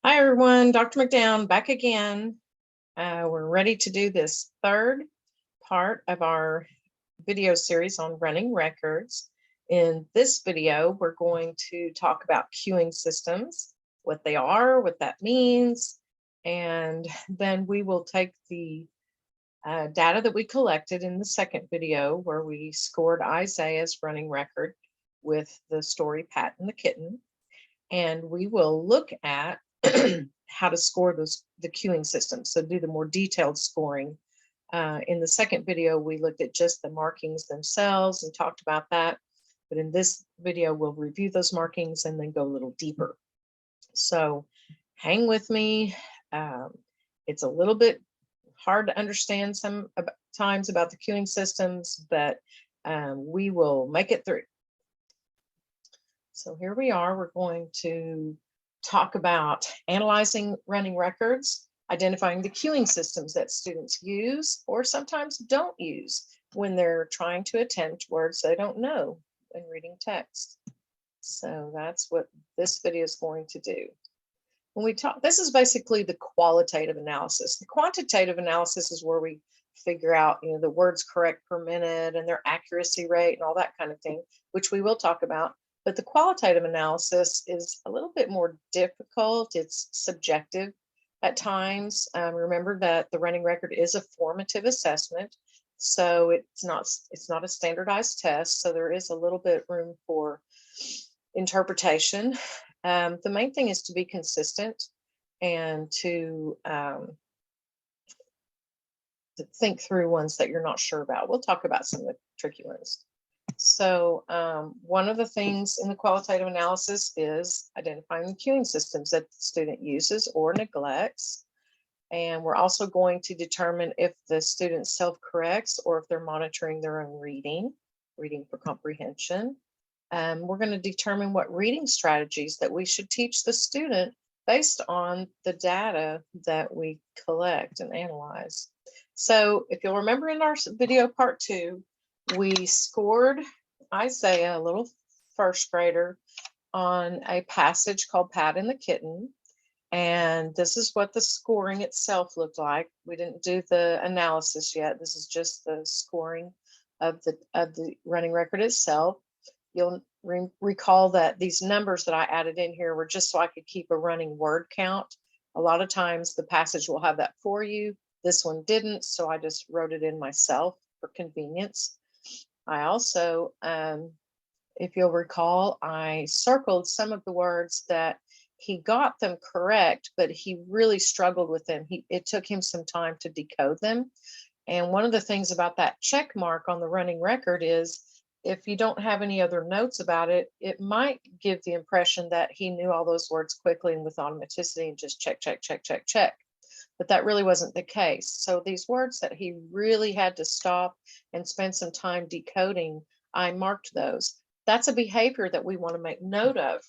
Hi everyone, Dr. McDown back again. We're ready to do this third part of our video series on running records. In this video, we're going to talk about queuing systems, what they are, what that means, and then we will take the data that we collected in the second video where we scored Isaiah's running record with the story Pat and the Kitten, and we will look at how to score the queuing system. So do the more detailed scoring. In the second video, we looked at just the markings themselves and talked about that. But in this video, we'll review those markings and then go a little deeper. So hang with me. It's a little bit hard to understand sometimes about the queuing systems, but we will make it through. So here we are. We're going to talk about analyzing running records, identifying the queuing systems that students use or sometimes don't use when they're trying to attempt words they don't know when reading text. So that's what this video is going to do. When we talk, this is basically the qualitative analysis. The quantitative analysis is where we figure out, the words correct per minute and their accuracy rate and all that kind of thing, which we will talk about. But the qualitative analysis is a little bit more difficult. It's subjective at times. Remember that the running record is a formative assessment, so it's not a standardized test. So there is a little bit room for interpretation. The main thing is to be consistent and to think through ones that you're not sure about. We'll talk about some of the tricky ones. So one of the things in the qualitative analysis is identifying the queuing systems that the student uses or neglects. And we're also going to determine if the student self-corrects or if they're monitoring their own reading for comprehension. We're going to determine what reading strategies that we should teach the student based on the data that we collect and analyze. So if you'll remember in our video part 2, we scored Isaiah, a little first grader, on a passage called Pat and the Kitten. And this is what the scoring itself looked like. We didn't do the analysis yet. This is just the scoring of the running record itself. You'll recall that these numbers that I added in here were just so I could keep a running word count. A lot of times the passage will have that for you. This one didn't, so I just wrote it in myself for convenience. I also, if you'll recall, I circled some of the words that he got them correct, but he really struggled with them. It took him some time to decode them. And one of the things about that check mark on the running record is if you don't have any other notes about it, it might give the impression that he knew all those words quickly and with automaticity and just check, check, check, check, check. But that really wasn't the case. So these words that he really had to stop and spend some time decoding, I marked those. That's a behavior that we want to make note of.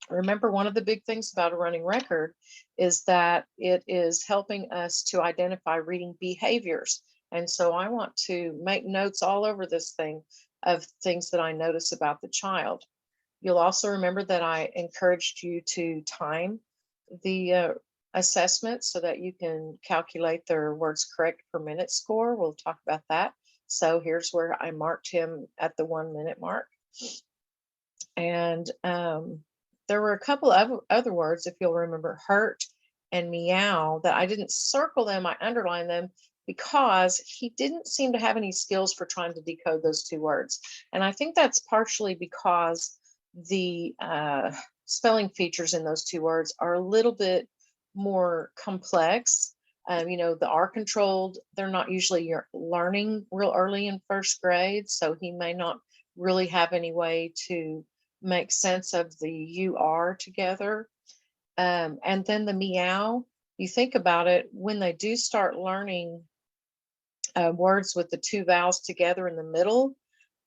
Remember, one of the big things about a running record is that it is helping us to identify reading behaviors. And so I want to make notes all over this thing of things that I notice about the child. You'll also remember that I encouraged you to time the assessment so that you can calculate their words correct per minute score. We'll talk about that. So here's where I marked him at the 1 minute mark. And there were a couple of other words, if you'll remember, hurt and meow, that I didn't circle them, I underlined them because he didn't seem to have any skills for trying to decode those two words. And I think that's partially because the spelling features in those two words are a little bit more complex. The R controlled, they're not usually learning real early in first grade, so he may not really have any way to make sense of the UR together. And then the meow, you think about it, when they do start learning words with the two vowels together in the middle,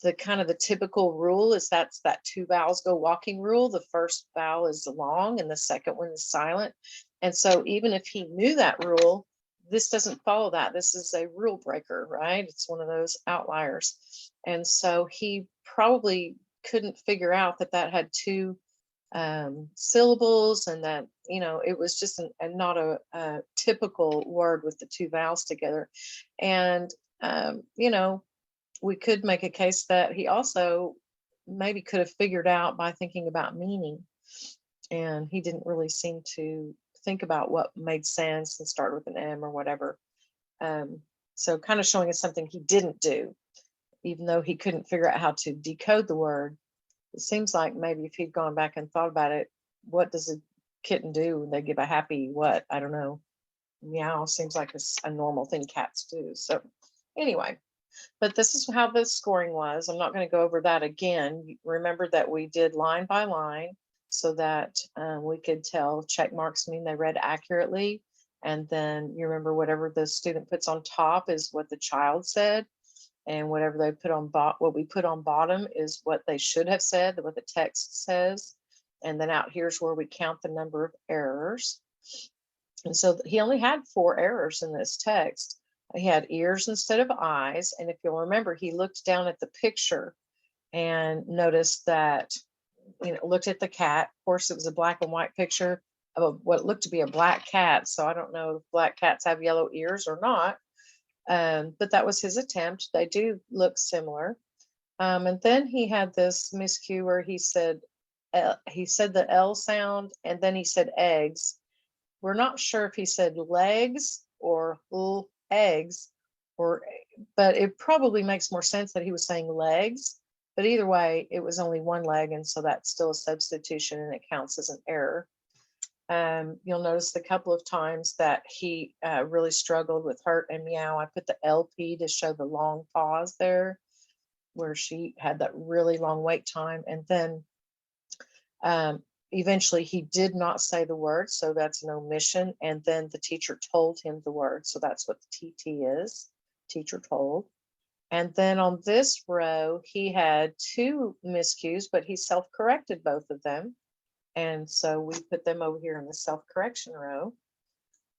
the typical rule is that two vowels go walking rule. The first vowel is long and the second one is silent. And so even if he knew that rule, this doesn't follow that. This is a rule breaker, right? It's one of those outliers. And so he probably couldn't figure out that had two syllables, and that, it was just not a typical word with the two vowels together. And, we could make a case that he also maybe could have figured out by thinking about meaning. And he didn't really seem to think about what made sense and start with an M or whatever. So kind of showing us something he didn't do, even though he couldn't figure out how to decode the word. It seems like maybe if he'd gone back and thought about it, what does a kitten do when they give a happy what? I don't know. Meow seems like a normal thing cats do. So anyway, but this is how the scoring was. I'm not going to go over that again. Remember that we did line by line so that we could tell check marks mean they read accurately. And then you remember whatever the student puts on top is what the child said. And whatever they put on what we put on bottom is what they should have said, what the text says. And then out here's where we count the number of errors. And so he only had 4 errors in this text. He had ears instead of eyes. And if you'll remember, he looked down at the picture and noticed that, looked at the cat. Of course, it was a black and white picture of what looked to be a black cat. So I don't know if black cats have yellow ears or not. But that was his attempt. They do look similar. And then he had this miscue where he said the L sound, and then he said eggs. We're not sure if he said legs or eggs, but it probably makes more sense that he was saying legs. But either way, it was only one leg, and so that's still a substitution, and it counts as an error. You'll notice a couple of times that he really struggled with hurt and meow. I put the LP to show the long pause there, where she had that really long wait time. And then eventually he did not say the word, so that's an omission. And then the teacher told him the word, so that's what the TT is, teacher told. And then on this row, he had 2 miscues, but he self-corrected both of them. And so we put them over here in the self-correction row.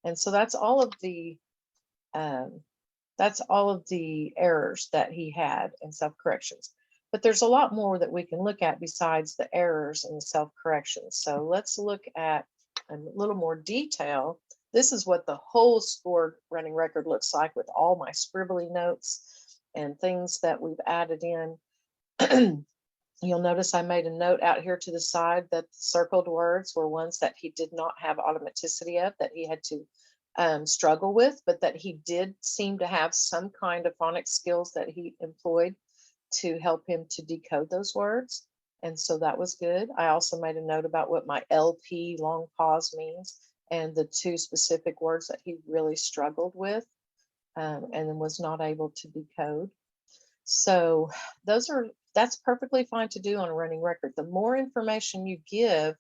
And so that's all of the errors that he had in self-corrections. But there's a lot more that we can look at besides the errors and the self-corrections. So let's look at a little more detail. This is what the whole scored running record looks like with all my scribbly notes and things that we've added in. You'll notice I made a note out here to the side that the circled words were ones that he did not have automaticity of, that he had to struggle with, but that he did seem to have some kind of phonics skills that he employed to help him to decode those words. And so that was good. I also made a note about what my LP, long pause, means, and the 2 specific words that he really struggled with and then was not able to decode. So that's perfectly fine to do on a running record. The more information you give,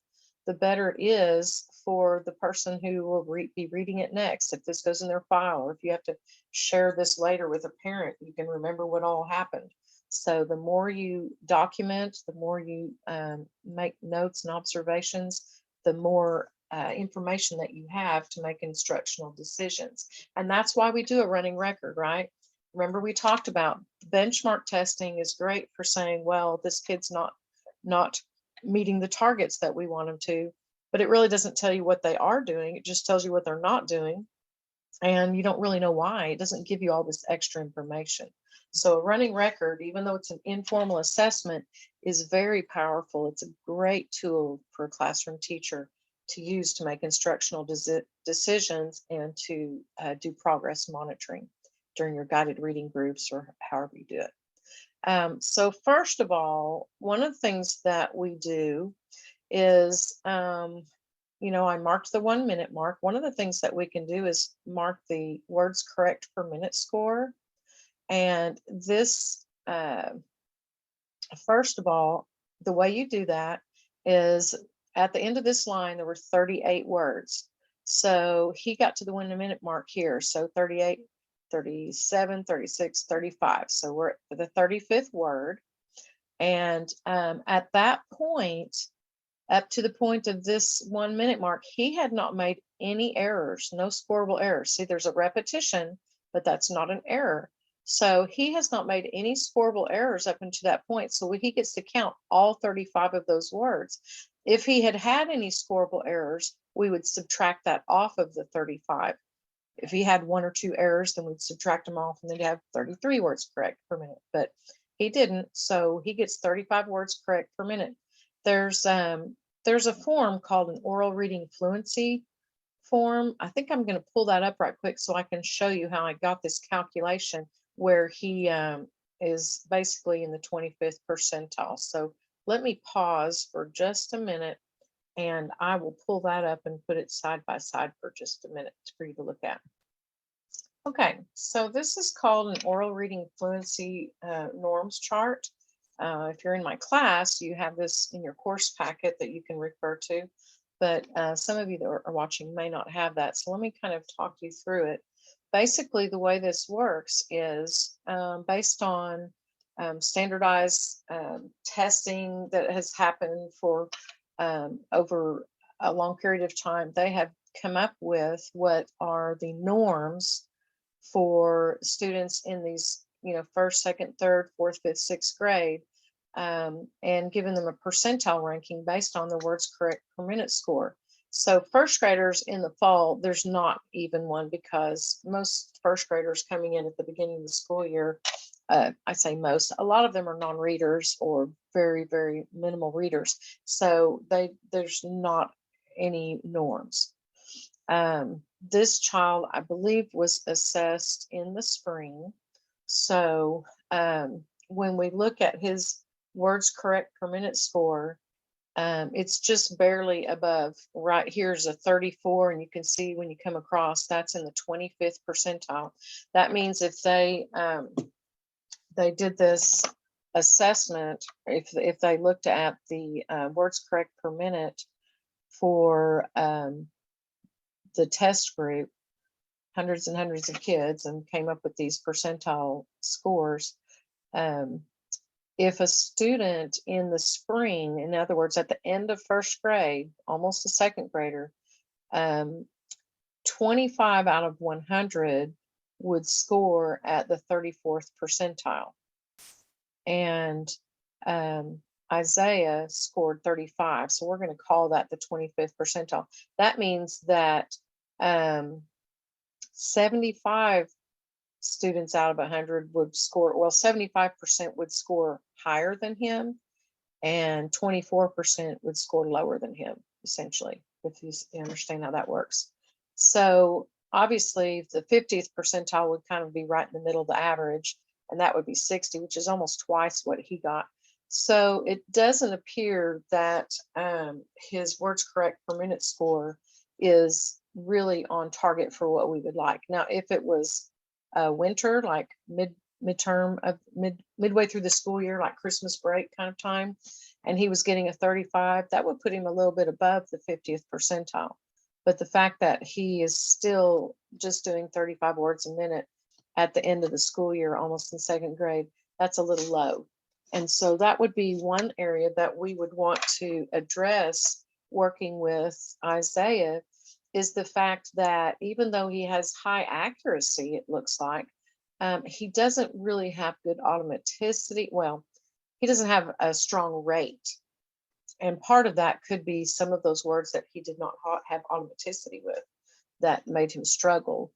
the better it is for the person who will be reading it next. If this goes in their file, or if you have to share this later with a parent, you can remember what all happened. So the more you document, the more you make notes and observations, the more information that you have to make instructional decisions. And that's why we do a running record, right? Remember, we talked about benchmark testing is great for saying, well, this kid's not meeting the targets that we want them to, but it really doesn't tell you what they are doing. It just tells you what they're not doing. And you don't really know why. It doesn't give you all this extra information. So a running record, even though it's an informal assessment, is very powerful. It's a great tool for a classroom teacher to use to make instructional decisions and to do progress monitoring during your guided reading groups or however you do it. So first of all, one of the things that we do is, I marked the 1 minute mark. One of the things that we can do is mark the words correct per minute score. And this, first of all, the way you do that is at the end of this line, there were 38 words. So he got to the 1 minute mark here. So 38, 37, 36, 35. So we're at the 35th word. And at that point, up to the point of this 1 minute mark, he had not made any errors, no scorable errors. See, there's a repetition, but that's not an error. So he has not made any scoreable errors up until that point. So he gets to count all 35 of those words. If he had had any scoreable errors, we would subtract that off of the 35. If he had 1 or 2 errors, then we'd subtract them off and then have 33 words correct per minute. But he didn't, so he gets 35 words correct per minute. There's a form called an oral reading fluency form. I think I'm going to pull that up right quick so I can show you how I got this calculation where he is basically in the 25th percentile. So let me pause for just a minute and I will pull that up and put it side by side for just a minute for you to look at. Okay, so this is called an oral reading fluency norms chart. If you're in my class, you have this in your course packet that you can refer to, but some of you that are watching may not have that. So let me kind of talk you through it. Basically, the way this works is based on standardized testing that has happened for over a long period of time. They have come up with what are the norms for students in these, first, second, third, fourth, fifth, sixth grade, and given them a percentile ranking based on the words correct per minute score. So first graders in the fall, there's not even one because most first graders coming in at the beginning of the school year, I say most, a lot of them are non-readers or very, very minimal readers. So there's not any norms. This child, I believe, was assessed in the spring. So when we look at his words correct per minute score, it's just barely above. Right here's a 34, and you can see when you come across, that's in the 25th percentile. That means if they did this assessment, if they looked at the words correct per minute for the test group, hundreds and hundreds of kids, and came up with these percentile scores. If a student in the spring, in other words, at the end of first grade, almost a second grader, 25 out of 100 would score at the 34th percentile. And Isaiah scored 35. So we're going to call that the 25th percentile. That means that 75 students out of 100 would score, well, 75% would score higher than him, and 24% would score lower than him, essentially, if you understand how that works. So obviously, the 50th percentile would kind of be right in the middle of the average, and that would be 60, which is almost twice what he got. So it doesn't appear that his words correct per minute score is really on target for what we would like. Now, if it was winter, like midway through the school year, like Christmas break kind of time, and he was getting a 35, that would put him a little bit above the 50th percentile. But the fact that he is still just doing 35 words a minute at the end of the school year, almost in second grade, that's a little low. And so that would be one area that we would want to address working with Isaiah, is the fact that even though he has high accuracy, it looks like, he doesn't really have good automaticity. Well, he doesn't have a strong rate. And part of that could be some of those words that he did not have automaticity with that made him struggle.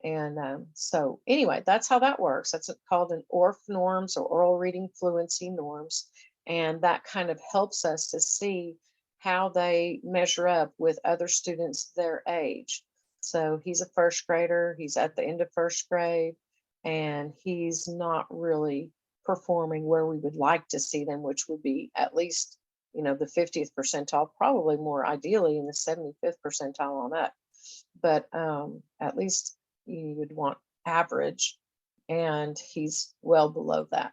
And so anyway, that's how that works. That's called an ORF norms, or oral reading fluency norms. And that kind of helps us to see how they measure up with other students their age. So he's a first grader, he's at the end of first grade, and he's not really performing where we would like to see them, which would be at least, the 50th percentile, probably more ideally in the 75th percentile on that. But at least you would want average, and he's well below that.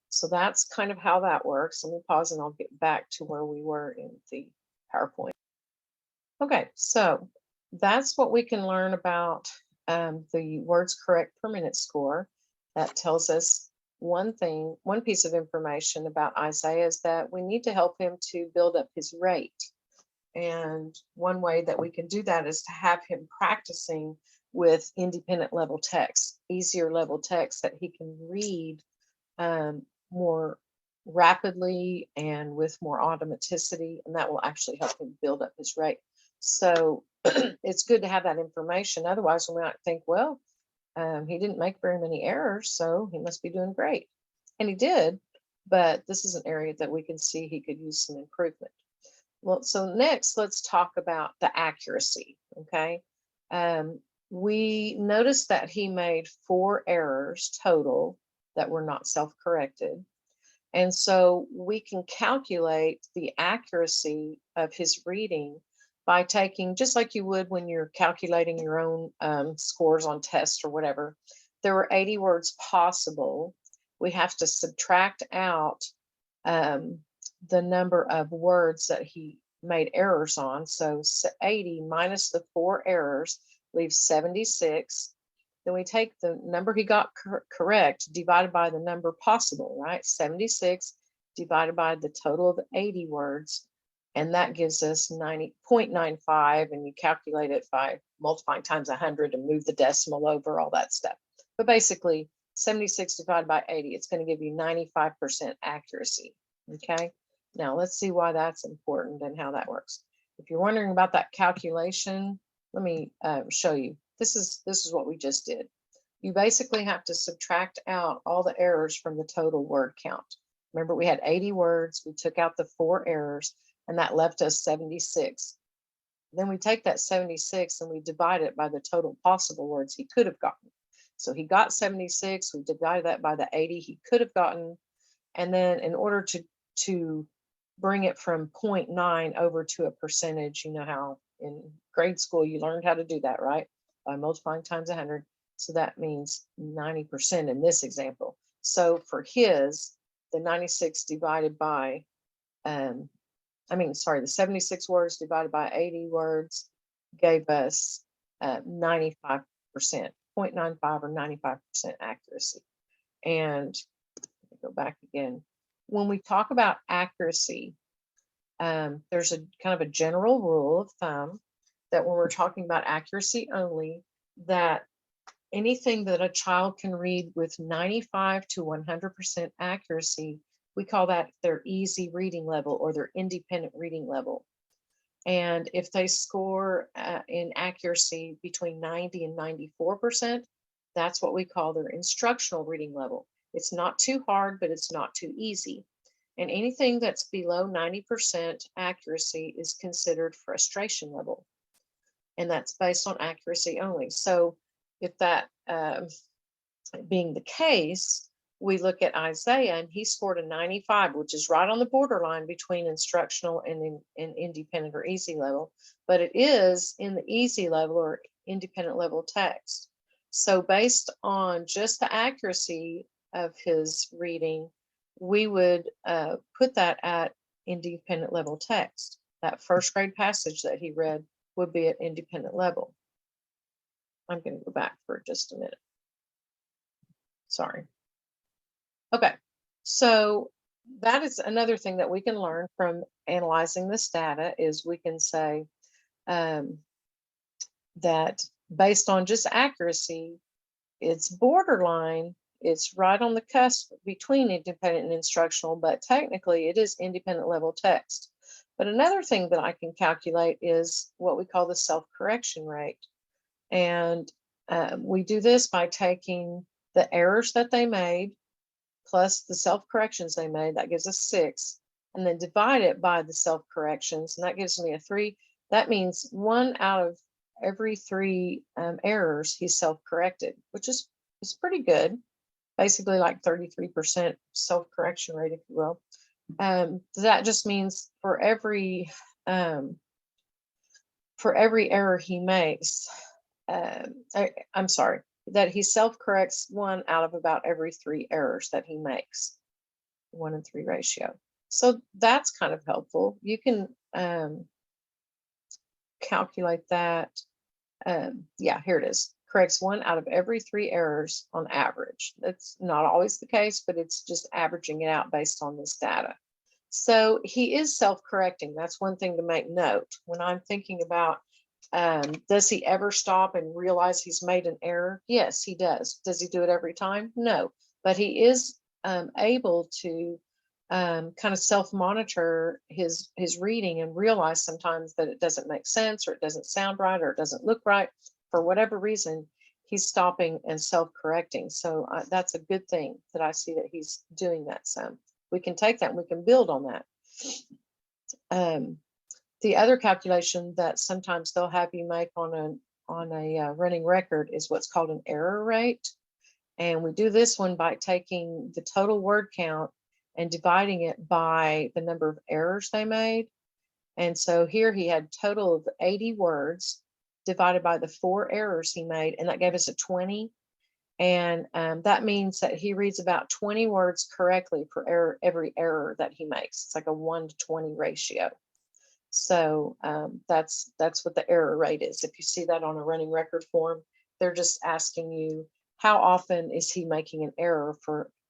So that's kind of how that works. Let me pause and I'll get back to where we were in the PowerPoint. Okay, so that's what we can learn about the words correct per minute score. That tells us one piece of information about Isaiah is that we need to help him to build up his rate. And one way that we can do that is to have him practicing with independent level text, easier level text that he can read more rapidly and with more automaticity, and that will actually help him build up his rate. So it's good to have that information. Otherwise, we might think, well, he didn't make very many errors, so he must be doing great. And he did, but this is an area that we can see he could use some improvement. Well, so next, let's talk about the accuracy, okay? We noticed that he made 4 errors total that were not self-corrected. And so we can calculate the accuracy of his reading by taking, just like you would when you're calculating your own scores on tests or whatever. There were 80 words possible. We have to subtract out the number of words that he made errors on. So 80 minus the 4 errors leaves 76. Then we take the number he got correct divided by the number possible, right? 76 divided by the total of 80 words. And that gives us 90.95. And you calculate it by multiplying times 100 and move the decimal over, all that stuff. But basically, 76 divided by 80, it's going to give you 95% accuracy. Okay. Now let's see why that's important and how that works. If you're wondering about that calculation, let me show you. This is what we just did. You basically have to subtract out all the errors from the total word count. Remember, we had 80 words. We took out the 4 errors, and that left us 76. Then we take that 76 and we divide it by the total possible words he could have gotten. So he got 76. We divided that by the 80 he could have gotten. And then in order to bring it from 0.9 over to a percentage, you know how in grade school you learned how to do that, right? By multiplying times 100. So that means 90% in this example. So for his, the 96 divided by, the 76 words divided by 80 words gave us 95%, 0.95 or 95% accuracy. And go back again. When we talk about accuracy, there's a kind of a general rule of thumb that when we're talking about accuracy only, that anything that a child can read with 95 to 100% accuracy, we call that their easy reading level or their independent reading level. And if they score in accuracy between 90 and 94%, that's what we call their instructional reading level. It's not too hard, but it's not too easy. And anything that's below 90% accuracy is considered frustration level. And that's based on accuracy only. So if that being the case, we look at Isaiah and he scored a 95, which is right on the borderline between instructional and independent or easy level, but it is in the easy level or independent level text. So based on just the accuracy of his reading, we would put that at independent level text. That first grade passage that he read would be at independent level. I'm going to go back for just a minute. Sorry. Okay, so that is another thing that we can learn from analyzing this data is we can say that based on just accuracy, it's borderline, it's right on the cusp between independent and instructional, but technically it is independent level text. But another thing that I can calculate is what we call the self-correction rate. And we do this by taking the errors that they made plus the self-corrections they made, that gives us 6, and then divide it by the self-corrections, and that gives me a 3. That means 1 out of every 3 errors he self-corrected, which is pretty good, basically like 33% self-correction rate, if you will. That just means for every error he makes, I'm sorry, that he self-corrects 1 out of about every 3 errors that he makes, 1-in-3 ratio. So that's kind of helpful. You can calculate that. Yeah, here it is. Corrects 1 out of every 3 errors on average. That's not always the case, but it's just averaging it out based on this data. So he is self-correcting. That's one thing to make note. When I'm thinking about Does he ever stop and realize he's made an error? Yes, he does. Does he do it every time? No, but he is able to kind of self-monitor his reading and realize sometimes that it doesn't make sense, or it doesn't sound right, or it doesn't look right. For whatever reason, he's stopping and self-correcting. So that's a good thing that I see that he's doing that some. We can take that and we can build on that. The other calculation that sometimes they'll have you make on a running record is what's called an error rate. And we do this one by taking the total word count and dividing it by the number of errors they made. And so here he had total of 80 words divided by the 4 errors he made, and that gave us a 20. And that means that he reads about 20 words correctly for every error that he makes. It's like a 1 to 20 ratio. So that's what the error rate is. If you see that on a running record form, they're just asking you how often is he making an error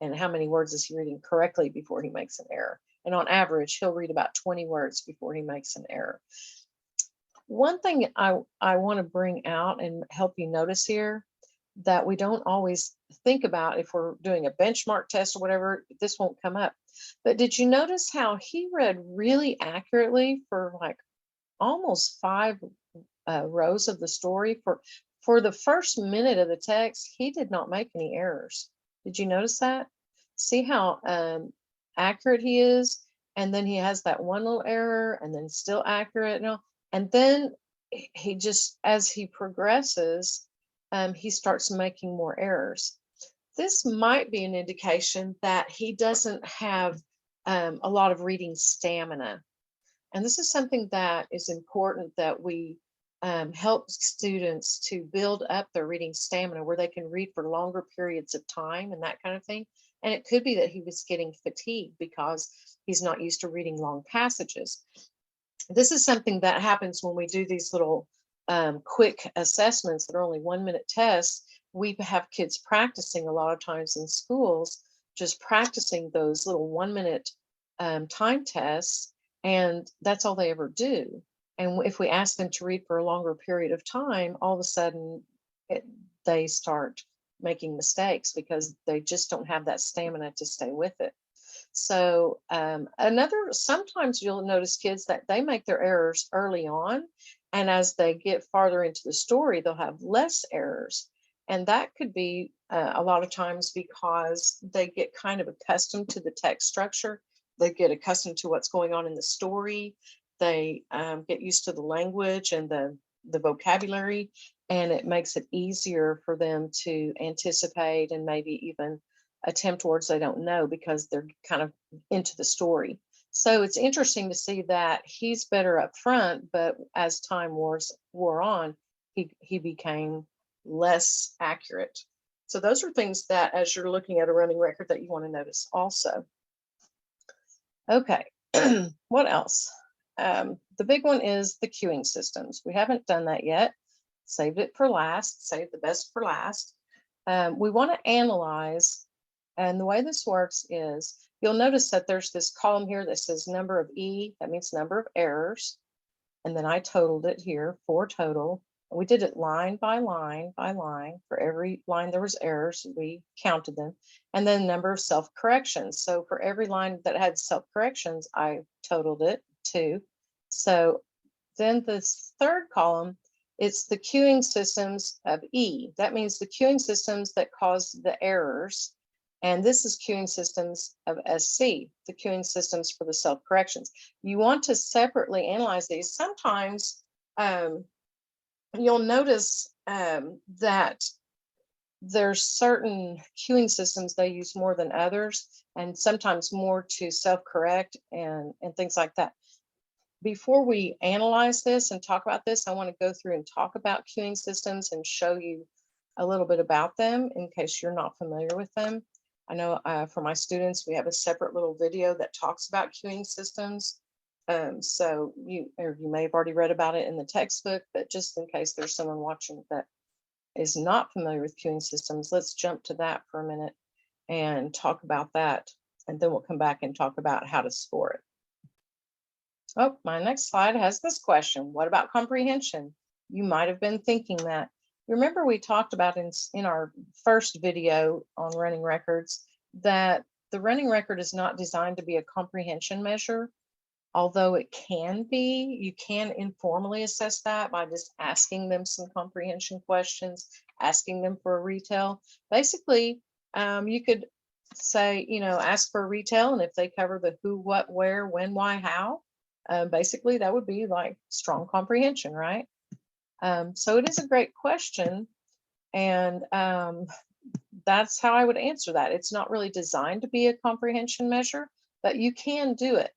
and how many words is he reading correctly before he makes an error. And on average, he'll read about 20 words before he makes an error. One thing I want to bring out and help you notice here that we don't always think about if we're doing a benchmark test or whatever, this won't come up. But did you notice how he read really accurately for like almost 5 rows of the story? For the first minute of the text, he did not make any errors. Did you notice that? See how accurate he is? And then he has that one little error and then still accurate. And then he just, as he progresses, he starts making more errors. This might be an indication that he doesn't have a lot of reading stamina. And this is something that is important, that we help students to build up their reading stamina where they can read for longer periods of time and that kind of thing. And it could be that he was getting fatigued because he's not used to reading long passages. This is something that happens when we do these little quick assessments that are only 1-minute tests. We have kids practicing a lot of times in schools, just practicing those little 1-minute time tests, and that's all they ever do. And if we ask them to read for a longer period of time, all of a sudden they start making mistakes because they just don't have that stamina to stay with it. So sometimes you'll notice kids that they make their errors early on, and as they get farther into the story, they'll have less errors. And that could be a lot of times because they get kind of accustomed to the text structure. They get accustomed to what's going on in the story. They get used to the language and the vocabulary, and it makes it easier for them to anticipate and maybe even attempt words they don't know because they're kind of into the story. So it's interesting to see that he's better up front, but as time wore on, he became less accurate. So those are things that, as you're looking at a running record, that you want to notice also. Okay, what else? The big one is the queuing systems. We haven't done that yet. Saved it for last, saved the best for last. We want to analyze, and the way this works is you'll notice that there's this column here that says number of E, that means number of errors. And then I totaled it here, 4 total. We did it line by line by line. For every line there was errors, we counted them. And then number of self-corrections. So for every line that had self-corrections, I totaled it 2. So then this third column, it's the queuing systems of E. That means the queuing systems that cause the errors. And this is queuing systems of SC, the queuing systems for the self-corrections. You want to separately analyze these. Sometimes you'll notice that there's certain queuing systems they use more than others, and sometimes more to self-correct and things like that. Before we analyze this and talk about this, I want to go through and talk about queuing systems and show you a little bit about them in case you're not familiar with them. I know for my students, we have a separate little video that talks about queuing systems. So you may have already read about it in the textbook, but just in case there's someone watching that is not familiar with queuing systems, let's jump to that for a minute and talk about that. And then we'll come back and talk about how to score it. Oh, my next slide has this question. What about comprehension? You might have been thinking that. Remember we talked about in our first video on running records that the running record is not designed to be a comprehension measure, although it can be. You can informally assess that by just asking them some comprehension questions, asking them for a retell. Basically, you could say, ask for a retell, and if they cover the who, what, where, when, why, how, basically that would be like strong comprehension, right? So it is a great question, and that's how I would answer that. It's not really designed to be a comprehension measure, but you can do it.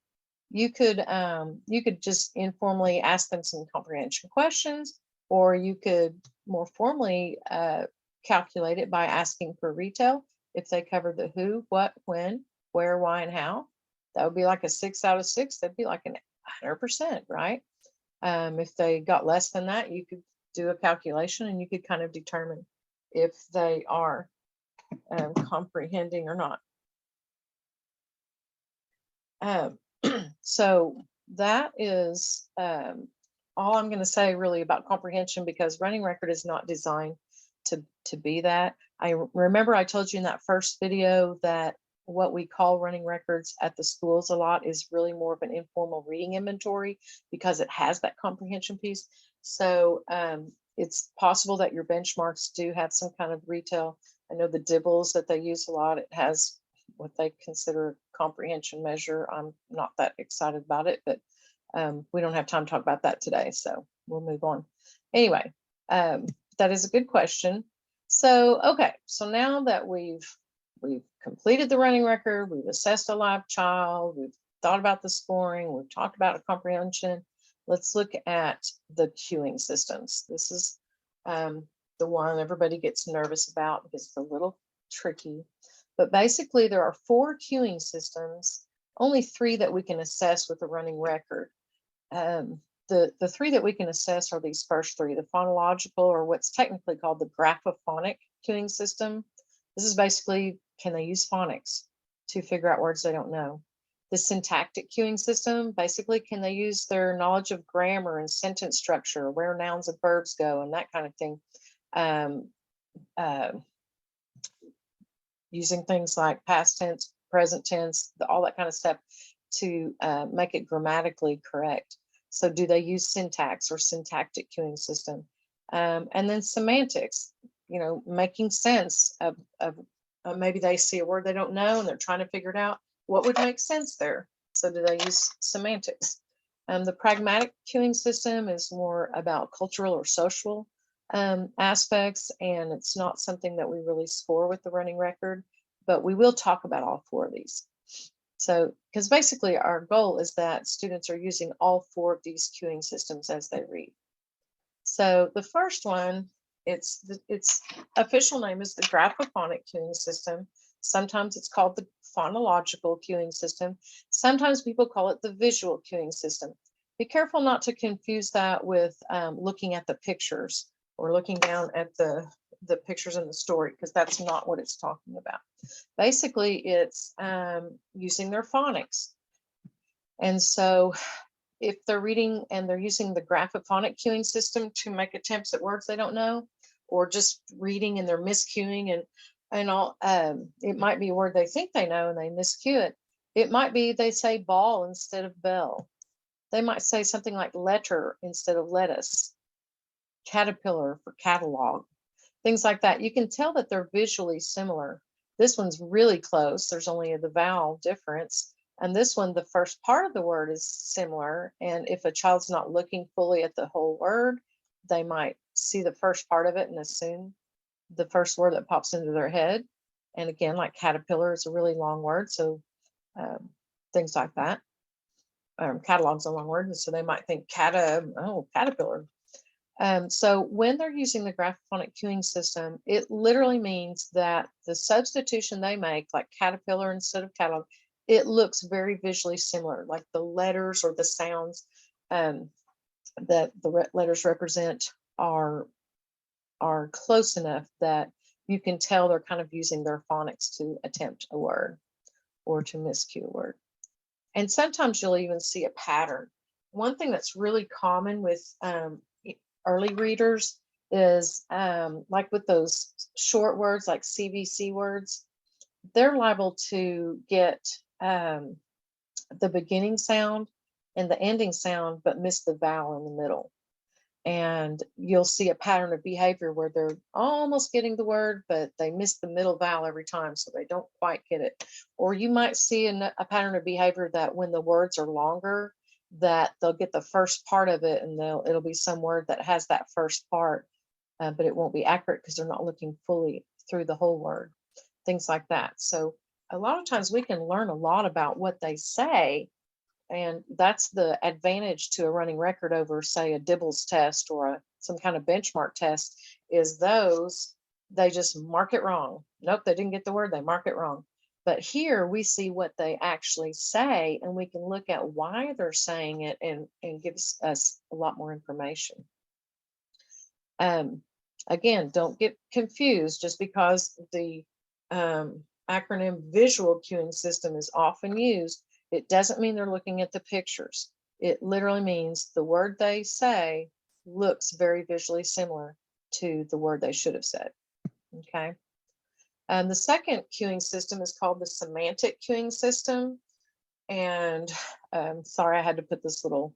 You could just informally ask them some comprehension questions, or you could more formally calculate it by asking for retell. If they cover the who, what, when, where, why, and how, that would be like a 6 out of 6. That'd be like an 100%, right? If they got less than that, you could do a calculation and you could kind of determine if they are comprehending or not. So that is all I'm going to say really about comprehension, because running record is not designed to be that. I remember I told you in that first video that what we call running records at the schools a lot is really more of an informal reading inventory because it has that comprehension piece. So it's possible that your benchmarks do have some kind of retell. I know the Dibbles that they use a lot, it has what they consider comprehension measure. I'm not that excited about it, but we don't have time to talk about that today, so we'll move on. Anyway, that is a good question. So, okay, so now that we've completed the running record, we've assessed a live child, we've thought about the scoring, we've talked about a comprehension, let's look at the queuing systems. This is the one everybody gets nervous about because it's a little tricky. But basically, there are 4 queuing systems, only 3 that we can assess with a running record. The 3 that we can assess are these first 3, the phonological, or what's technically called the graphophonic queuing system. This is basically, can they use phonics to figure out words they don't know? The syntactic queuing system, basically, can they use their knowledge of grammar and sentence structure, where nouns and verbs go, and that kind of thing. Using things like past tense, present tense, all that kind of stuff to make it grammatically correct. So do they use syntax or syntactic queuing system? And then semantics, making sense of maybe they see a word they don't know and they're trying to figure it out. What would make sense there? So do they use semantics? The pragmatic queuing system is more about cultural or social aspects, and it's not something that we really score with the running record, but we will talk about all 4 of these. So, because basically our goal is that students are using all 4 of these queuing systems as they read. So the first one, its official name is the graphophonic queuing system. Sometimes it's called the phonological queuing system. Sometimes people call it the visual queuing system. Be careful not to confuse that with looking at the pictures or looking down at the pictures in the story, because that's not what it's talking about. Basically, it's using their phonics. And so if they're reading and they're using the graphophonic queuing system to make attempts at words they don't know, or just reading and they're miscuing and all, it might be a word they think they know and they miscue it. It might be they say ball instead of bell. They might say something like letter instead of lettuce, caterpillar for catalog, things like that. You can tell that they're visually similar. This one's really close. There's only the vowel difference. And this one, the first part of the word is similar. And if a child's not looking fully at the whole word, they might see the first part of it and assume the first word that pops into their head. And again, like caterpillar is a really long word. So things like that. Catalog's a long word. And so they might think caterpillar. So when they're using the graphophonic queuing system, it literally means that the substitution they make, like caterpillar instead of catalog, it looks very visually similar, like the letters or the sounds that the letters represent are close enough that you can tell they're kind of using their phonics to attempt a word or to miscue a word. And sometimes you'll even see a pattern. One thing that's really common with early readers is like with those short words like CVC words, they're liable to get the beginning sound and the ending sound, but miss the vowel in the middle. And you'll see a pattern of behavior where they're almost getting the word, but they miss the middle vowel every time, so they don't quite get it. Or you might see a pattern of behavior that when the words are longer, that they'll get the first part of it, and it'll be some word that has that first part, but it won't be accurate because they're not looking fully through the whole word, things like that. So a lot of times we can learn a lot about what they say, and that's the advantage to a running record over, say, a Dibbles test or some kind of benchmark test, is they just mark it wrong. Nope, they didn't get the word, they mark it wrong. But here we see what they actually say, and we can look at why they're saying it, and gives us a lot more information. Again, don't get confused. Just because the acronym visual cueing system is often used, it doesn't mean they're looking at the pictures. It literally means the word they say looks very visually similar to the word they should have said. Okay. And the second cueing system is called the semantic cueing system. And sorry, I had to put this little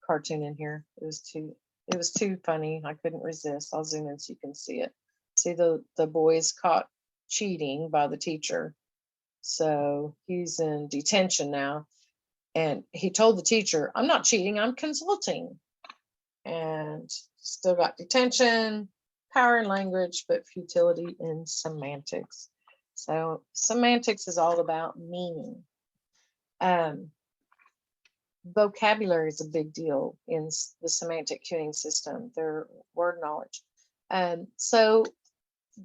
cartoon in here. It was too funny. I couldn't resist. I'll zoom in so you can see it. See the boy's caught cheating by the teacher. So he's in detention now. And he told the teacher, "I'm not cheating, I'm consulting." And still got detention, power in language, but futility in semantics. So semantics is all about meaning. Vocabulary is a big deal in the semantic cueing system, their word knowledge. So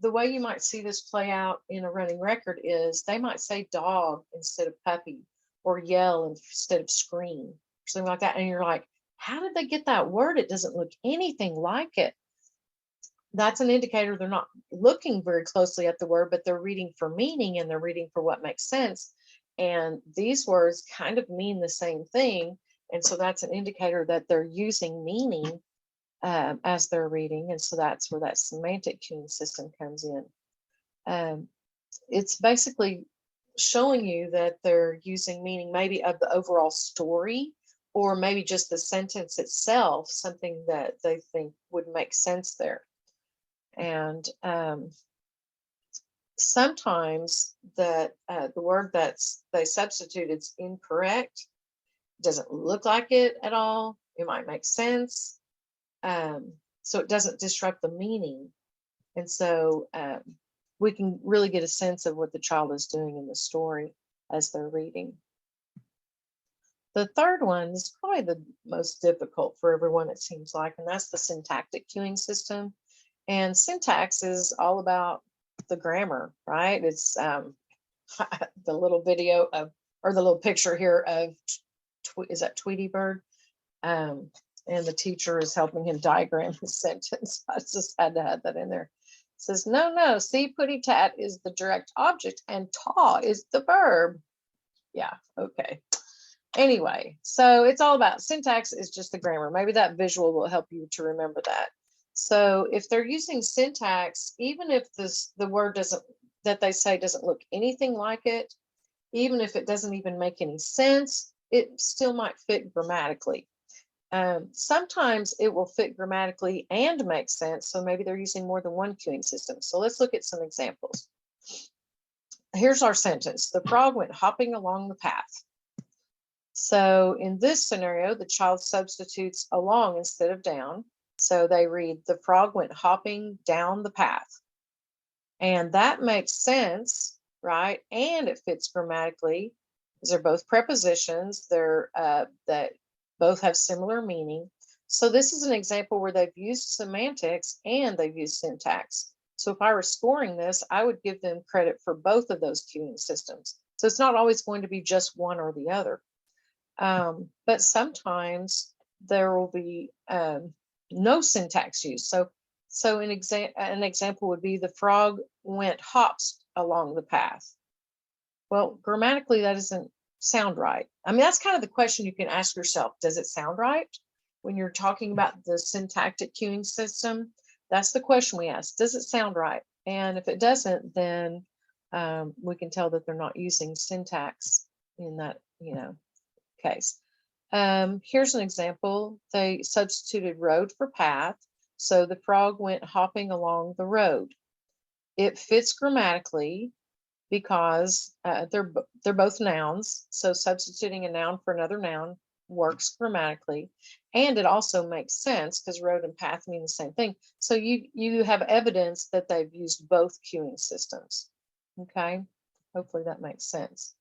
the way you might see this play out in a running record is they might say dog instead of puppy, or yell instead of scream, or something like that. And you're like, how did they get that word? It doesn't look anything like it. That's an indicator they're not looking very closely at the word, but they're reading for meaning, and they're reading for what makes sense. And these words kind of mean the same thing. And so that's an indicator that they're using meaning as they're reading. And so that's where that semantic cueing system comes in. It's basically showing you that they're using meaning maybe of the overall story, or maybe just the sentence itself, something that they think would make sense there. And sometimes that the word that's they substituted is incorrect, doesn't look like it at all. It might make sense. So it doesn't disrupt the meaning. And so we can really get a sense of what the child is doing in the story as they're reading. The third one is probably the most difficult for everyone, it seems like, and that's the syntactic cueing system. And syntax is all about the grammar, right? It's the little video of, or the little picture here of, is that Tweety Bird? And the teacher is helping him diagram his sentence. I just had to have that in there. It says, no, see, putty tat is the direct object and taw is the verb. Yeah, okay. Anyway, so it's all about syntax is just the grammar. Maybe that visual will help you to remember that. So if they're using syntax, even if the word that they say doesn't look anything like it, even if it doesn't even make any sense, it still might fit grammatically. Sometimes it will fit grammatically and make sense. So maybe they're using more than one cueing system. So let's look at some examples. Here's our sentence. The frog went hopping along the path. So in this scenario, the child substitutes along instead of down. So they read, the frog went hopping down the path. And that makes sense, right? And it fits grammatically, because they're both prepositions. They're that both have similar meaning. So this is an example where they've used semantics and they've used syntax. So if I were scoring this, I would give them credit for both of those cueing systems. So it's not always going to be just one or the other. But sometimes there will be no syntax used. So an example would be the frog went hops along the path. Well, grammatically, that doesn't sound right. I mean, that's kind of the question you can ask yourself. Does it sound right? when you're talking about the syntactic cueing system, that's the question we ask. Does it sound right? And if it doesn't, then we can tell that they're not using syntax in that, case. Here's an example. They substituted road for path. So the frog went hopping along the road. It fits grammatically because they're both nouns. So substituting a noun for another noun works grammatically, and it also makes sense because road and path mean the same thing. So you have evidence that they've used both cueing systems. Okay, hopefully that makes sense.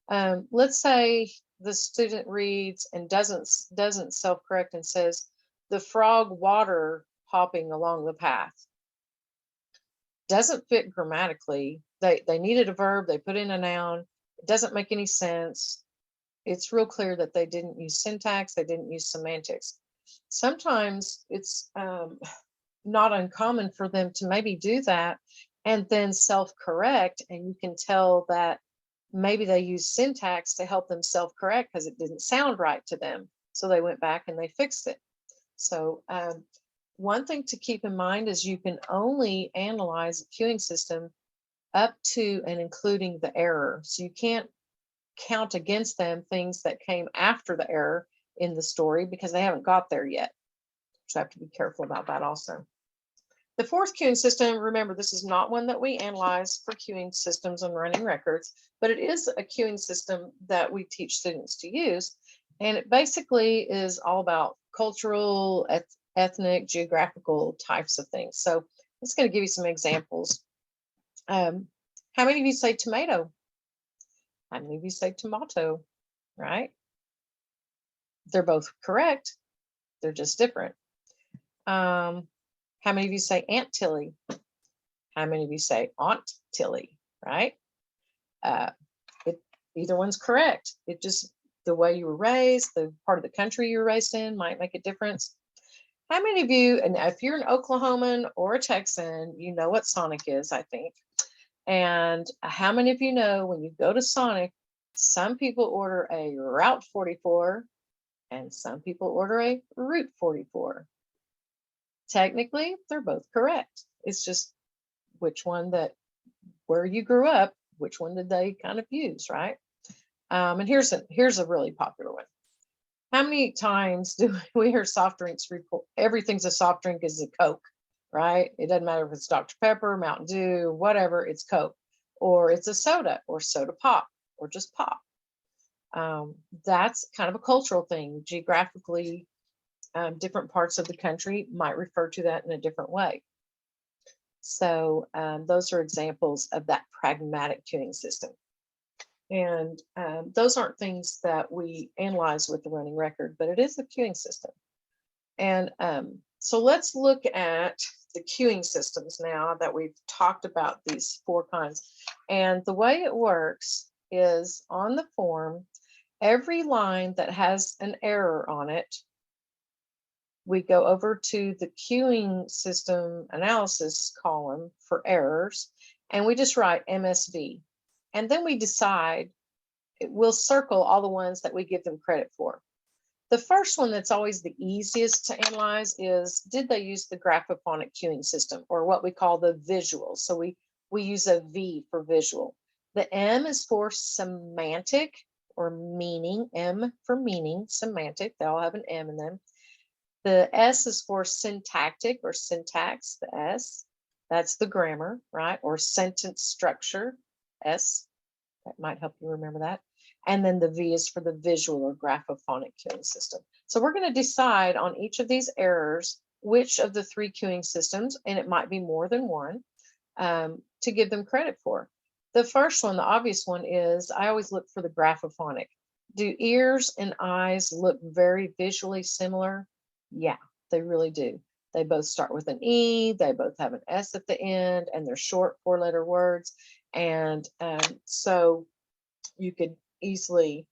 Let's say the student reads and doesn't self-correct and says the frog water hopping along the path. Doesn't fit grammatically. They needed a verb, they put in a noun. It doesn't make any sense. It's real clear that they didn't use syntax, they didn't use semantics. Sometimes it's not uncommon for them to maybe do that and then self-correct, and you can tell that maybe they use syntax to help them self-correct because it didn't sound right to them. So they went back and they fixed it. So one thing to keep in mind is you can only analyze a cueing system up to and including the error. So you can't count against them things that came after the error in the story because they haven't got there yet. So I have to be careful about that also. The fourth cueing system, remember, this is not one that we analyze for cueing systems and running records, but it is a cueing system that we teach students to use. And it basically is all about cultural, ethnic, geographical types of things. So I'm just going to give you some examples. How many of you say tomato? How many of you say tomato, right? They're both correct. They're just different. How many of you say Aunt Tilly? How many of you say Aunt Tilly, right? Either one's correct. It just, the way you were raised, the part of the country you were raised in might make a difference. How many of you, and if you're an Oklahoman or a Texan, you know what Sonic is, I think. And how many of you know when you go to Sonic, some people order a Route 44 and some people order a Route 44? Technically, they're both correct. It's just which one where you grew up, which one did they kind of use, right? And here's a really popular one. How many times do we hear soft drinks report everything's a soft drink is a Coke, right? It doesn't matter if it's Dr. Pepper, Mountain Dew, whatever, it's Coke, or it's a soda or soda pop or just pop. That's kind of a cultural thing. Geographically, different parts of the country might refer to that in a different way. So those are examples of that pragmatic cueing system. And those aren't things that we analyze with the running record, but it is a cueing system. And so let's look at the cueing systems now that we've talked about these four kinds. And the way it works is on the form, every line that has an error on it, we go over to the cueing system analysis column for errors, and we just write MSV. And then we decide, we'll circle all the ones that we give them credit for. The first one that's always the easiest to analyze is, did they use the graphophonic cueing system, or what we call the visual? So we use a V for visual. The M is for semantic or meaning, M for meaning, semantic, they all have an M in them. The S is for syntactic or syntax, the S, that's the grammar, right? Or sentence structure, S, that might help you remember that. And then the V is for the visual or graphophonic cueing system. So we're going to decide on each of these errors, which of the three cueing systems, and it might be more than one, to give them credit for. The first one, the obvious one, is I always look for the graphophonic. Do ears and eyes look very visually similar? Yeah, they really do. They both start with an E, they both have an S at the end, and they're short four-letter words. And so you could easily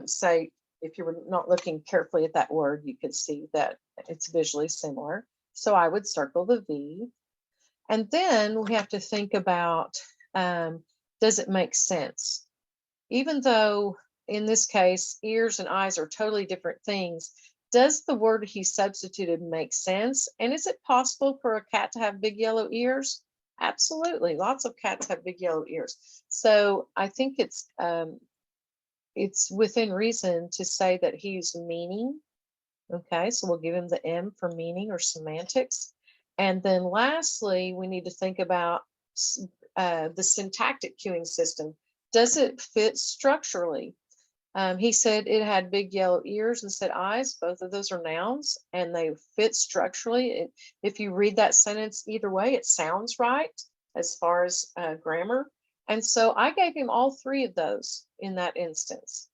say, if you were not looking carefully at that word, you could see that it's visually similar. So I would circle the V. And then we have to think about, does it make sense? Even though in this case, ears and eyes are totally different things, Does the word he substituted make sense? And is it possible for a cat to have big yellow ears? Absolutely. Lots of cats have big yellow ears. So I think it's within reason to say that he used meaning. Okay, so we'll give him the M for meaning or semantics. And then lastly, we need to think about the syntactic cueing system. Does it fit structurally? He said it had big yellow ears and said eyes. Both of those are nouns and they fit structurally. If you read that sentence either way, it sounds right as far as grammar. And so I gave him all three of those in that instance.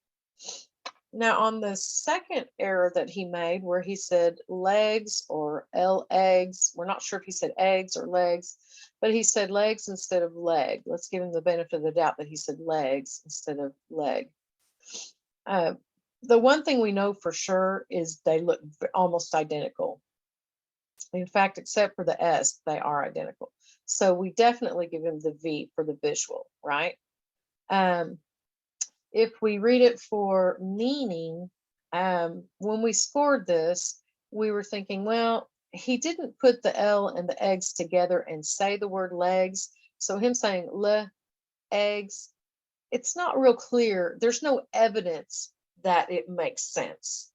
Now, on the second error that he made, where he said legs or eggs, we're not sure if he said eggs or legs, but he said legs instead of leg. Let's give him the benefit of the doubt that he said legs instead of leg. The one thing we know for sure is they look almost identical. In fact, except for the S, they are identical. So we definitely give him the V for the visual, right? If we read it for meaning, when we scored this, we were thinking, well, he didn't put the L and the eggs together and say the word legs. So him saying eggs, it's not real clear. There's no evidence that it makes sense,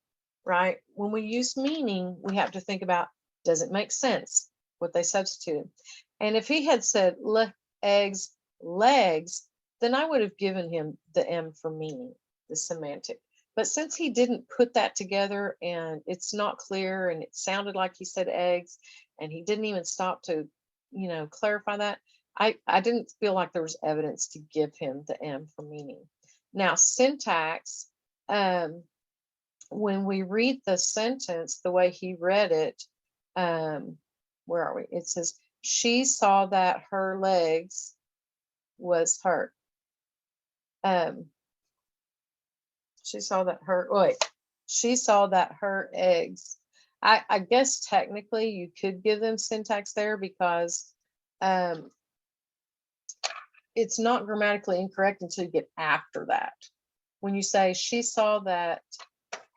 right? When we use meaning, we have to think about, does it make sense what they substituted? And if he had said eggs, legs, then I would have given him the M for meaning, the semantic. But since he didn't put that together and it's not clear and it sounded like he said eggs and he didn't even stop to, clarify that, I didn't feel like there was evidence to give him the M for meaning. Now, syntax, when we read the sentence the way he read it, where are we? It says, she saw that her legs was hurt. She saw that her eggs. I guess technically you could give them syntax there because it's not grammatically incorrect until you get after that. When you say she saw that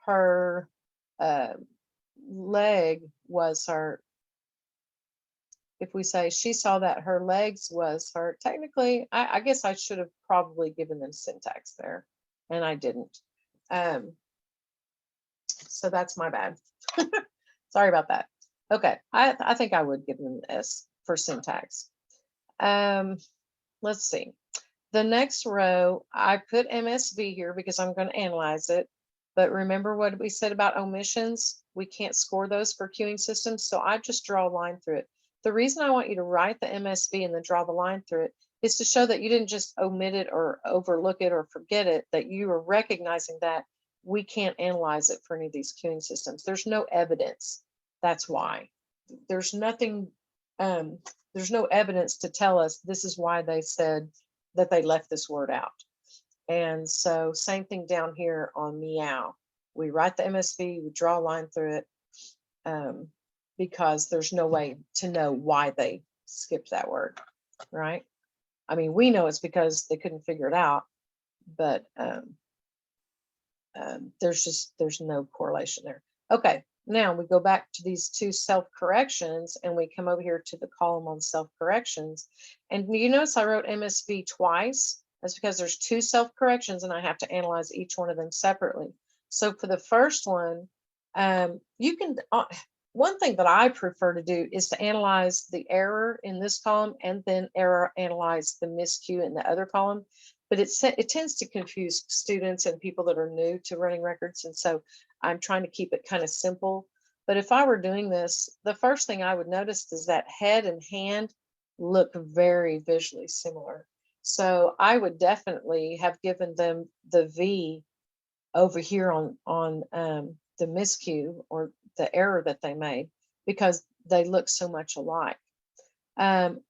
her leg was hurt, if we say she saw that her legs was hurt, technically, I guess I should have probably given them syntax there, and I didn't. So that's my bad. Sorry about that. Okay, I think I would give them S for syntax. Let's see. The next row, I put MSV here because I'm going to analyze it. But remember what we said about omissions? We can't score those for queuing systems, so I just draw a line through it. The reason I want you to write the MSV and then draw the line through it is to show that you didn't just omit it or overlook it or forget it, that you are recognizing that we can't analyze it for any of these queuing systems. There's no evidence. That's why. There's nothing, there's no evidence to tell us this is why they said that they left this word out. And so same thing down here on meow. We write the MSV, we draw a line through it because there's no way to know why they skipped that word, right? I mean, we know it's because they couldn't figure it out, but there's no correlation there. Okay, now we go back to these two self-corrections and we come over here to the column on self-corrections. And you notice I wrote MSV twice. That's because there's two self-corrections and I have to analyze each one of them separately. So for the first one, you can, one thing that I prefer to do is to analyze the error in this column and then analyze the miscue in the other column. But it tends to confuse students and people that are new to running records. And so I'm trying to keep it kind of simple. But if I were doing this, the first thing I would notice is that head and hand look very visually similar. So I would definitely have given them the V over here on the miscue or the error that they made because they look so much alike.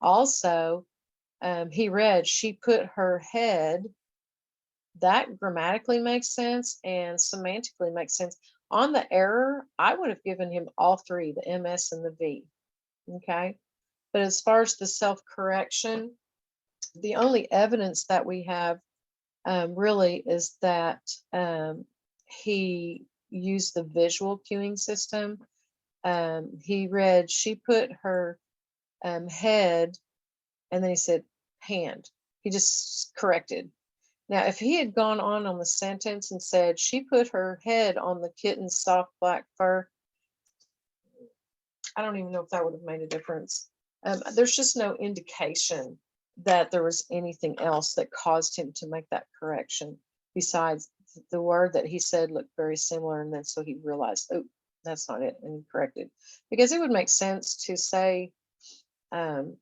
Also, he read, she put her head. That grammatically makes sense and semantically makes sense. On the error, I would have given him all three, the MS and the V. Okay. But as far as the self-correction, the only evidence that we have really is that he use the visual cueing system. He read, she put her head, and then he said hand. He just corrected. Now, if he had gone on the sentence and said, she put her head on the kitten's soft black fur, I don't even know if that would have made a difference. There's just no indication that there was anything else that caused him to make that correction besides the word that he said looked very similar. And then so he realized, oh, that's not it. And he corrected, because it would make sense to say that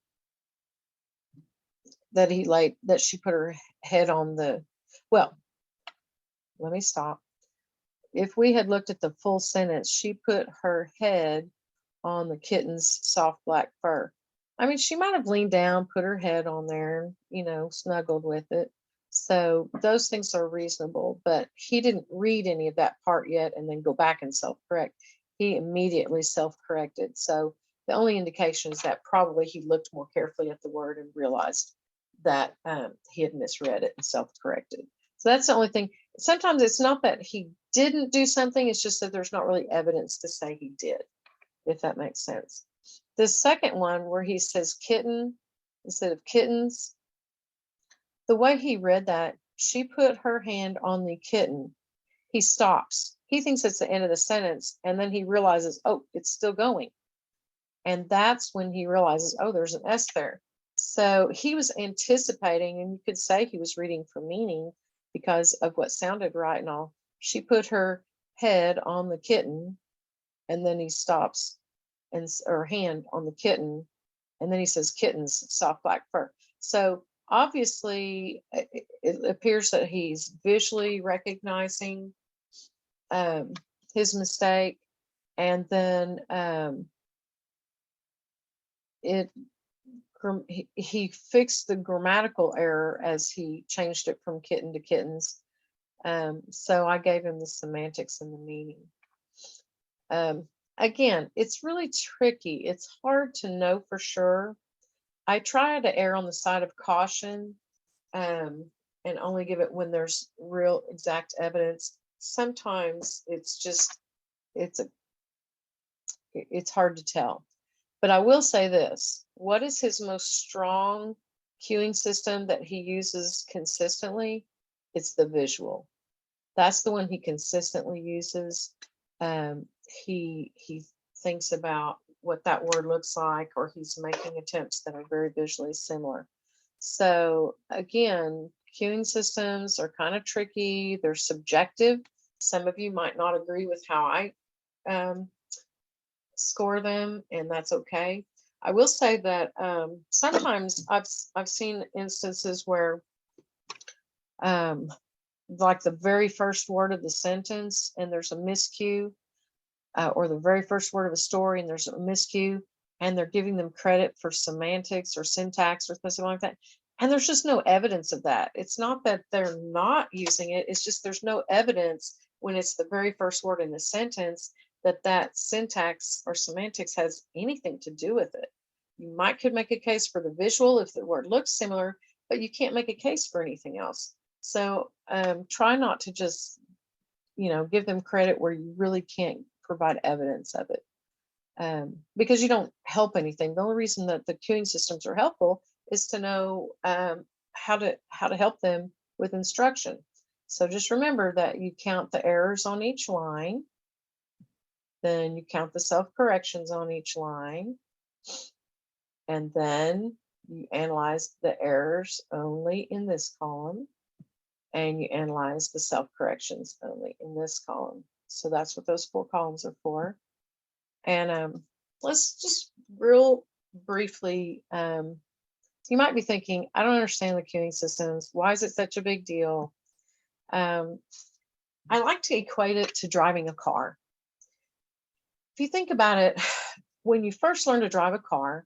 she put her head on the, well, let me stop. If we had looked at the full sentence, she put her head on the kitten's soft black fur. I mean, she might have leaned down, put her head on there, snuggled with it. So those things are reasonable, but he didn't read any of that part yet and then go back and self-correct. He immediately self-corrected. So the only indication is that probably he looked more carefully at the word and realized that he had misread it and self-corrected. So that's the only thing. Sometimes it's not that he didn't do something, it's just that there's not really evidence to say he did, if that makes sense. The second one where he says kitten instead of kittens, the way he read that, she put her hand on the kitten, he stops. He thinks it's the end of the sentence, and then he realizes, oh, it's still going. And that's when he realizes, oh, there's an S there. So he was anticipating, and you could say he was reading for meaning because of what sounded right and all. She put her head on the kitten, and then he stops, and her hand on the kitten, and then he says kitten's soft black fur. So obviously it appears that he's visually recognizing his mistake, and then he fixed the grammatical error as he changed it from kitten to kittens. So I gave him the semantics and the meaning. Again, it's really tricky. It's hard to know for sure. I try to err on the side of caution and only give it when there's real exact evidence. Sometimes it's hard to tell. But I will say this, what is his most strong cueing system that he uses consistently? It's the visual. That's the one he consistently uses. He thinks about what that word looks like, or he's making attempts that are very visually similar. So again, cueing systems are kind of tricky. They're subjective. Some of you might not agree with how I score them, and that's okay. I will say that sometimes I've seen instances where like the very first word of the sentence and there's a miscue, or the very first word of a story and there's a miscue, and they're giving them credit for semantics or syntax or something like that. And there's just no evidence of that. It's not that they're not using it. It's just there's no evidence when it's the very first word in the sentence that syntax or semantics has anything to do with it. You could make a case for the visual if the word looks similar, but you can't make a case for anything else. So try not to just, give them credit where you really can't provide evidence of it, because you don't help anything. The only reason that the cueing systems are helpful is to know how to help them with instruction. So just remember that you count the errors on each line, then you count the self-corrections on each line, and then you analyze the errors only in this column, and you analyze the self-corrections only in this column. So that's what those 4 columns are for. And let's just real briefly, you might be thinking, I don't understand the cueing systems. Why is it such a big deal? I like to equate it to driving a car. If you think about it, when you first learn to drive a car,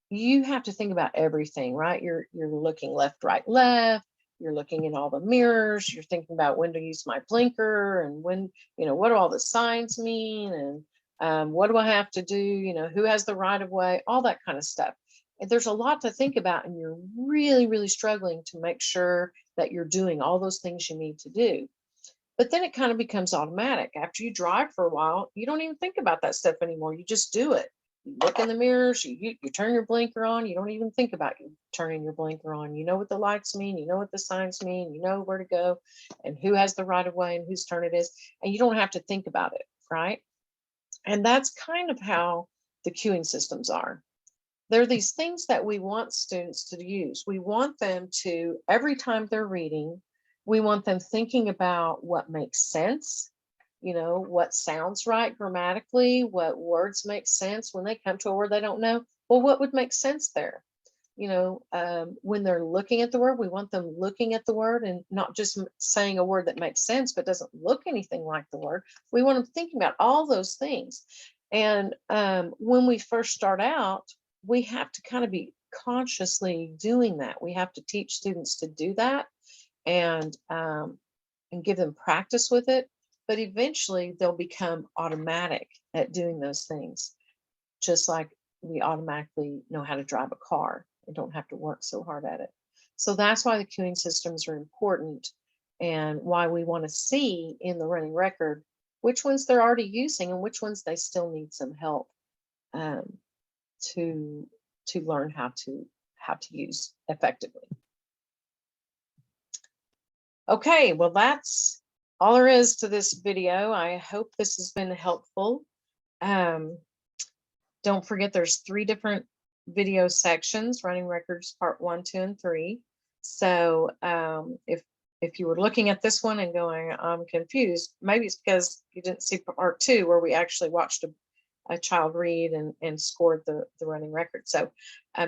you have to think about everything, right? You're looking left, right, left. You're looking in all the mirrors. You're thinking about when to use my blinker and when, what do all the signs mean? And what do I have to do? Who has the right of way? All that kind of stuff. And there's a lot to think about, and you're really, really struggling to make sure that you're doing all those things you need to do. But then it kind of becomes automatic. After you drive for a while, you don't even think about that stuff anymore. You just do it. You look in the mirrors, you turn your blinker on. You don't even think about you turning your blinker on. You know what the lights mean. You know what the signs mean. You know where to go and who has the right of way and whose turn it is. And you don't have to think about it, right? And that's kind of how the queuing systems are. There are these things that we want students to use. We want them to, every time they're reading, we want them thinking about what makes sense, you know, what sounds right grammatically, what words make sense when they come to a word they don't know. Well, what would make sense there? You know, when they're looking at the word, we want them looking at the word and not just saying a word that makes sense but doesn't look anything like the word. We want them thinking about all those things. And when we first start out, we have to kind of be consciously doing that. We have to teach students to do that and give them practice with it. But eventually they'll become automatic at doing those things, just like we automatically know how to drive a car and don't have to work so hard at it. So that's why the queuing systems are important and why we want to see in the running record which ones they're already using and which ones they still need some help to learn how to use effectively. Okay, well, that's all there is to this video. I hope this has been helpful. Don't forget there's 3 different video sections, running records part 1, 2, and 3. So if you were looking at this one and going, I'm confused, maybe it's because you didn't see part 2 where we actually watched a child read and scored the running record. So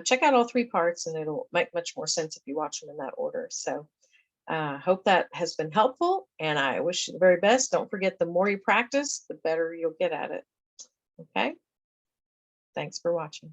check out all 3 parts and it'll make much more sense if you watch them in that order. So hope that has been helpful and I wish you the very best. Don't forget, the more you practice, the better you'll get at it. Okay. Thanks for watching.